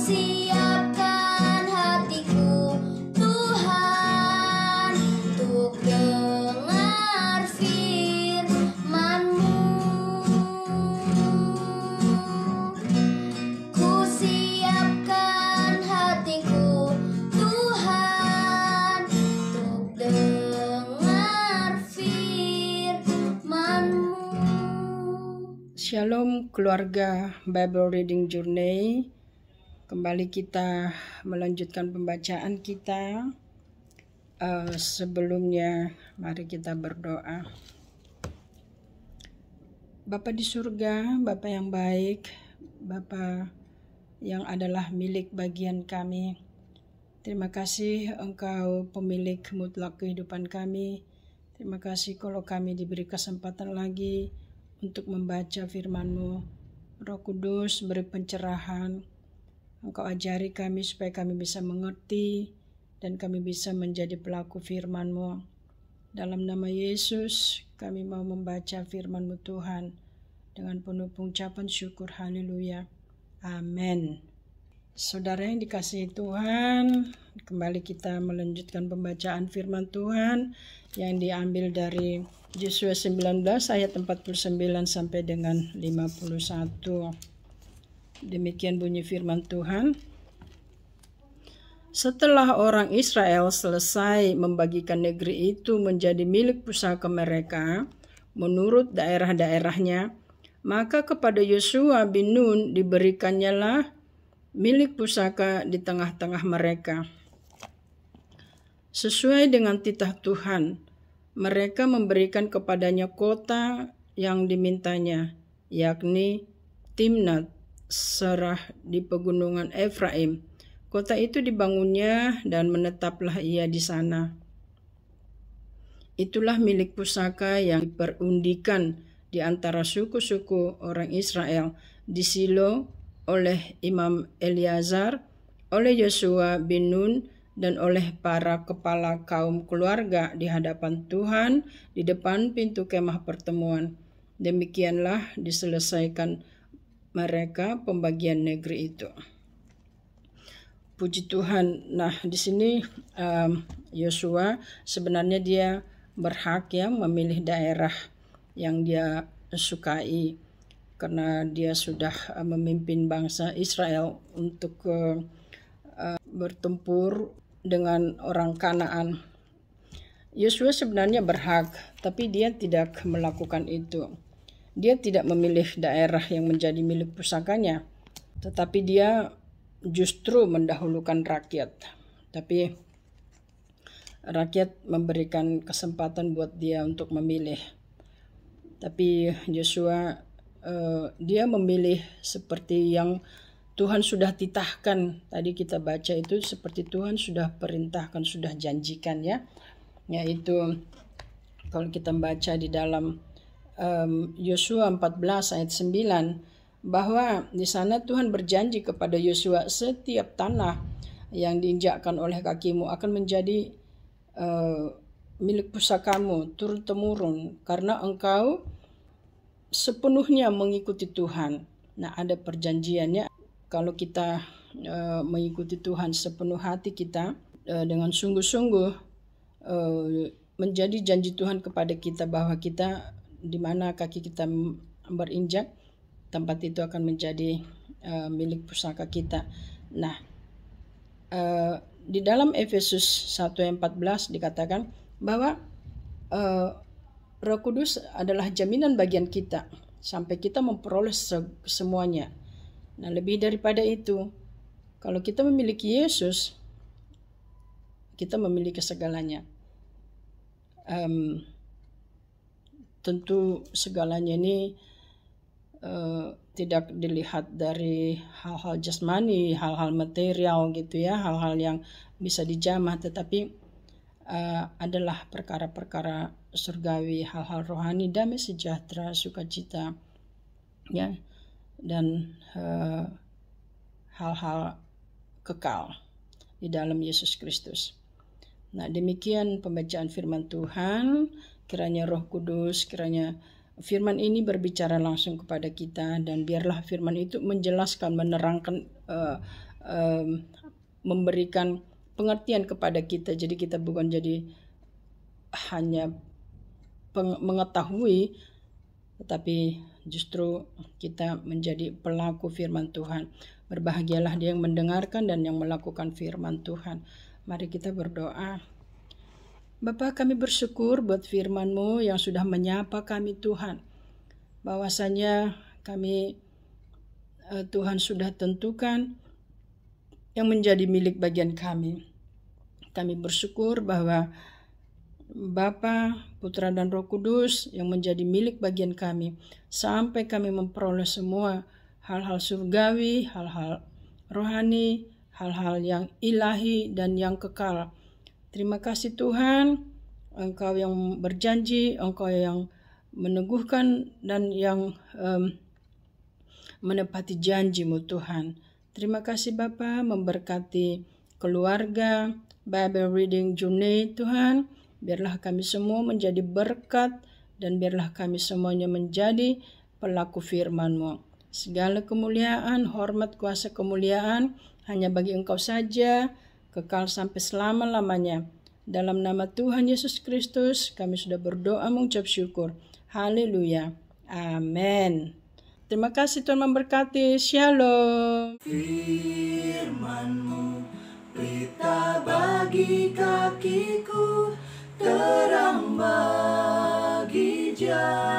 siapkan hatiku Tuhan untuk dengar firman-Mu. Ku siapkan hatiku Tuhan untuk dengar firman-Mu. Shalom keluarga Bible Reading Journey. Kembali kita melanjutkan pembacaan kita. Sebelumnya mari kita berdoa. Bapa di surga, Bapa yang baik, Bapa yang adalah milik bagian kami. Terima kasih Engkau pemilik mutlak kehidupan kami. Terima kasih kalau kami diberi kesempatan lagi untuk membaca firman-Mu. Roh Kudus beri pencerahan. Engkau ajari kami supaya kami bisa mengerti dan kami bisa menjadi pelaku firman-Mu. Dalam nama Yesus kami mau membaca firman-Mu Tuhan dengan penuh pengucapan syukur. Haleluya. Amin. Saudara yang dikasihi Tuhan, kembali kita melanjutkan pembacaan firman Tuhan yang diambil dari Yesaya 19 ayat 49 sampai dengan 51. Demikian bunyi firman Tuhan. Setelah orang Israel selesai membagikan negeri itu menjadi milik pusaka mereka menurut daerah-daerahnya, maka kepada Yosua bin Nun diberikannya milik pusaka di tengah-tengah mereka. Sesuai dengan titah Tuhan, mereka memberikan kepadanya kota yang dimintanya, yakni Timnat Serah di pegunungan Efraim. Kota itu dibangunnya dan menetaplah ia di sana. Itulah milik pusaka yang diperundikan di antara suku-suku orang Israel di Silo oleh Imam Eleazar, oleh Yosua bin Nun, dan oleh para kepala kaum keluarga di hadapan Tuhan di depan pintu kemah pertemuan. Demikianlah diselesaikan mereka pembagian negeri itu. Puji Tuhan. Nah, di sini Yosua sebenarnya dia berhak ya memilih daerah yang dia sukai karena dia sudah memimpin bangsa Israel untuk bertempur dengan orang Kanaan. Yosua sebenarnya berhak, tapi dia tidak melakukan itu. Dia tidak memilih daerah yang menjadi milik pusakanya, tetapi dia justru mendahulukan rakyat. Tapi rakyat memberikan kesempatan buat dia untuk memilih. Tapi Yosua dia memilih seperti yang Tuhan sudah titahkan. Tadi kita baca itu seperti Tuhan sudah perintahkan, sudah janjikan ya. Yaitu kalau kita baca di dalam Yosua 14 ayat 9 bahwa di sana Tuhan berjanji kepada Yosua, setiap tanah yang diinjakkan oleh kakimu akan menjadi milik pusakamu turun-temurun karena engkau sepenuhnya mengikuti Tuhan. Nah, ada perjanjiannya kalau kita mengikuti Tuhan sepenuh hati kita dengan sungguh-sungguh, menjadi janji Tuhan kepada kita bahwa kita di mana kaki kita berinjak, tempat itu akan menjadi milik pusaka kita. Nah, di dalam Efesus 1 ayat 14 dikatakan bahwa Roh Kudus adalah jaminan bagian kita sampai kita memperoleh semuanya. Nah, lebih daripada itu, kalau kita memiliki Yesus, kita memiliki segalanya. Tentu segalanya ini tidak dilihat dari hal-hal jasmani, hal-hal material gitu ya, hal-hal yang bisa dijamah, tetapi adalah perkara-perkara surgawi, hal-hal rohani, damai sejahtera, sukacita ya, dan hal-hal kekal di dalam Yesus Kristus. Nah, demikian pembacaan firman Tuhan. Kiranya Roh Kudus, kiranya firman ini berbicara langsung kepada kita, dan biarlah firman itu menjelaskan, menerangkan memberikan pengertian kepada kita. Jadi kita bukan jadi hanya mengetahui, tetapi justru kita menjadi pelaku firman Tuhan. Berbahagialah dia yang mendengarkan dan yang melakukan firman Tuhan. Mari kita berdoa. Bapa, kami bersyukur buat firman-Mu yang sudah menyapa kami Tuhan. Bahwasanya kami Tuhan sudah tentukan yang menjadi milik bagian kami. Kami bersyukur bahwa Bapa, Putra dan Roh Kudus yang menjadi milik bagian kami sampai kami memperoleh semua hal-hal surgawi, hal-hal rohani, hal-hal yang ilahi dan yang kekal. Terima kasih Tuhan, Engkau yang berjanji, Engkau yang meneguhkan dan yang menepati janji-Mu Tuhan. Terima kasih Bapa, memberkati keluarga, Bible Reading Journey Tuhan. Biarlah kami semua menjadi berkat dan biarlah kami semuanya menjadi pelaku firman-Mu. Segala kemuliaan, hormat, kuasa kemuliaan hanya bagi Engkau saja, kekal sampai selama-lamanya. Dalam nama Tuhan Yesus Kristus, kami sudah berdoa mengucap syukur. Haleluya. Amin. Terima kasih, Tuhan memberkati. Shalom. Firman-Mu pelita bagi kakiku, terang bagi jalan.